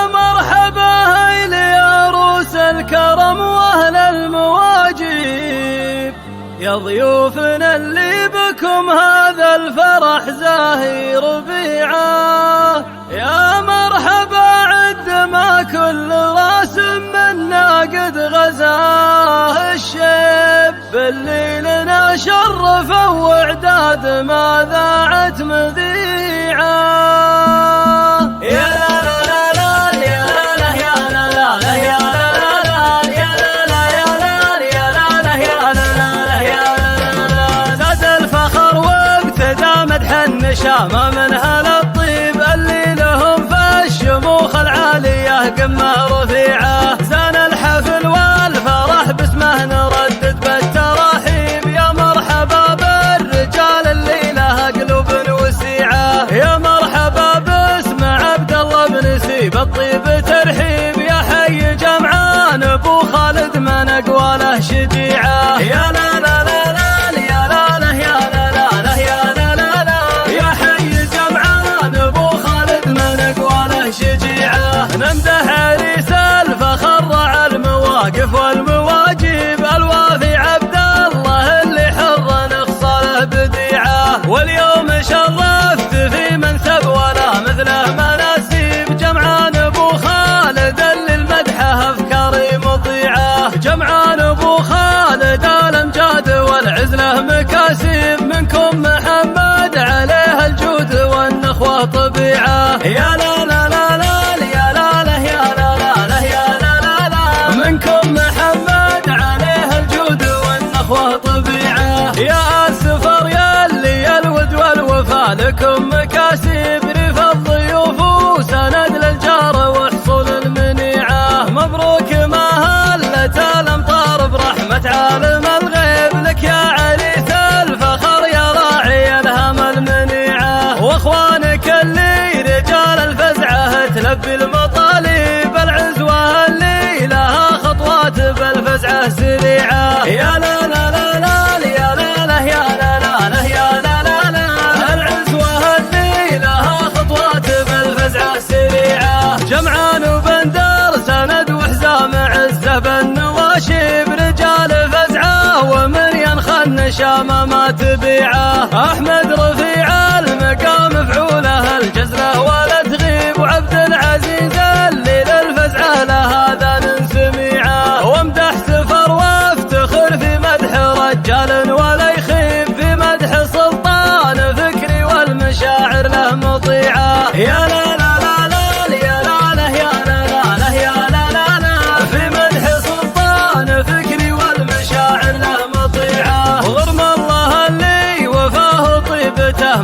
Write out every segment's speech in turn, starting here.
مرحبا يا عروس الكرم واهل المواجيب، يا ضيوفنا اللي بكم هذا الفرح زاهي ربيعه. يا مرحبا عد ما كل راس منا قد غزاه الشيب، باللي لنا شرف واعداد ما ذاعت مذيعه. النشامة من هالطيب اللي لهم في الشموخ العالية قمة رفيعة. زان الحفل والفرح باسمه نردد بالتراحيب، يا مرحبا بالرجال اللي لها قلوب وسيعة. يا مرحبا باسم عبد الله بن سيب الطيب ترحيب، يا حي جمعان ابو خالد من اقواله شجيعة. يا لا لا لا نمدح عريس الفخر رع المواقف والمواجيب، الوافي عبد الله اللي حر نخصاله بديعه. واليوم شرفت في منسب ولا مثله مناسيب، جمعان ابو خالد اللي المدحه افكاري مطيعه. جمعان ابو خالد الامجاد والعزله مكاسيب، منكم محمد عليه الجود والنخوه طبيعه. يا لا لا لا يا السفر يا اللي الود والوفا لكم مكاسب، ريف الضيوف وسند للجار وحصول المنيعة. مبروك ما هلت الامطار برحمة عالم الغيب، لك يا عريس الفخر يا راعي الهم المنيعة. واخوانك اللي رجال الفزعة تلبي المطالب، العزوة اللي لها خطوات بالفزعة سريعة. يا لا لا لا جمعان وبندر سند وحزام عزه بالنواشب، رجال فزعه ومن ينخن نشامه ما تبيعه. احمد رفيع المقام فعوله الجزله ولا تغيب، وعبد العزيز اللي للفزعه لهذا سميعه. وامدح سفر وافتخر في مدح رجال ولا يخيب، في مدح سلطان فكري والمشاعر له مطيعه. يا لا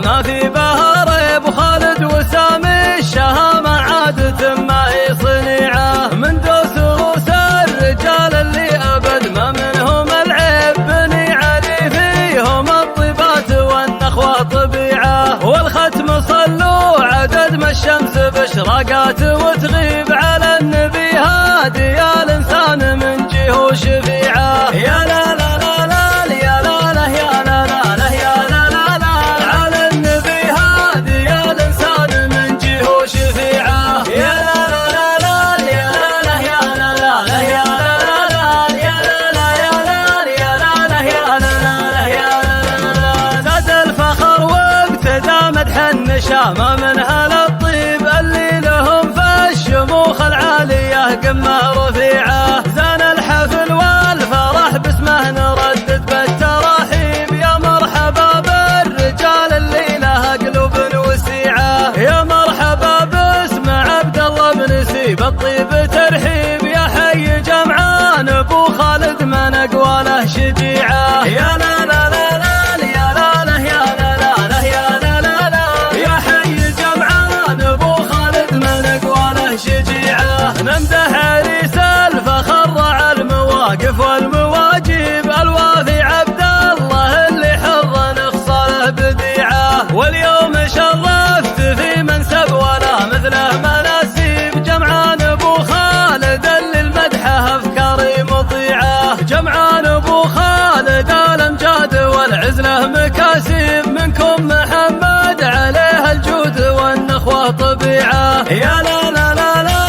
ما في بهار ابو خالد وسامي الشهامة عادة ما هي صنيعة. من دوس روس الرجال اللي ابد ما منهم العيب، بني علي فيهم الطيبات والنخوة طبيعة. والختم صلوا عدد ما الشمس باشراقات وتغيب، على النبي هادي الانسان من جهه شفيعة. يا لا لا النشامة من هالطيب اللي لهم في الشموخ العالية قمة رفيعة. زان الحفل والفرح باسمه نردد بالتراحيب، يا مرحبا بالرجال اللي لها قلوب وسيعة. يا مرحبا باسم عبد الله بن سيب الطيب ترحيب، يا حي جمعان ابو خالد من اقواله شجيعة. يا لا لا لا نمدح عريس الفخر رع المواقف والمواجيب، الوافي عبد الله اللي حر نخصاله بديعه. واليوم شرفت في منسب ولا مثله مناسيب، جمعان ابو خالد اللي المدحه افكاري مطيعه. جمعان ابو خالد الامجاد والعزله مكاسب، منكم محمد عليه الجود والنخوه طبيعه. يا لا لا لا لا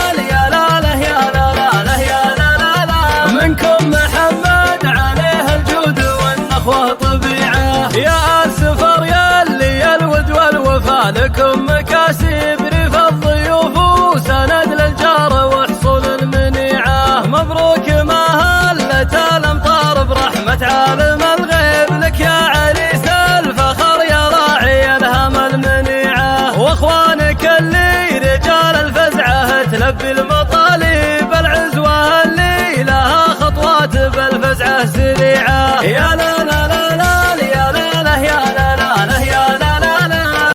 لكم مكاسب رفع الضيوف وسند للجار وحصول المنيعة. مبروك ما هلت الأمطار برحمة عالم الغيب لك يا عريس الفخر يا راعي الهم المنيعة. واخوانك اللي رجال الفزعة تلبي المطالب العزوة اللي لها خطوات بالفزعة سريعة. يا لنا